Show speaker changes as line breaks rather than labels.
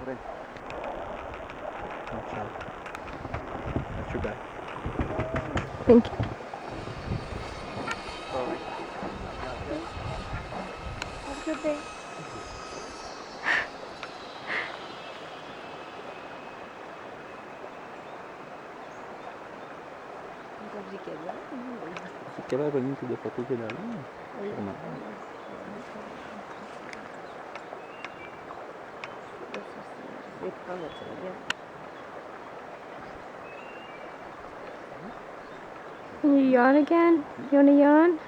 Orange. Okay. Not too bad.
Thank you.
Sorry.
Have a good day.
Si queda bonito de foto que dá lá. Normal.
Can you yawn again? You wanna yawn?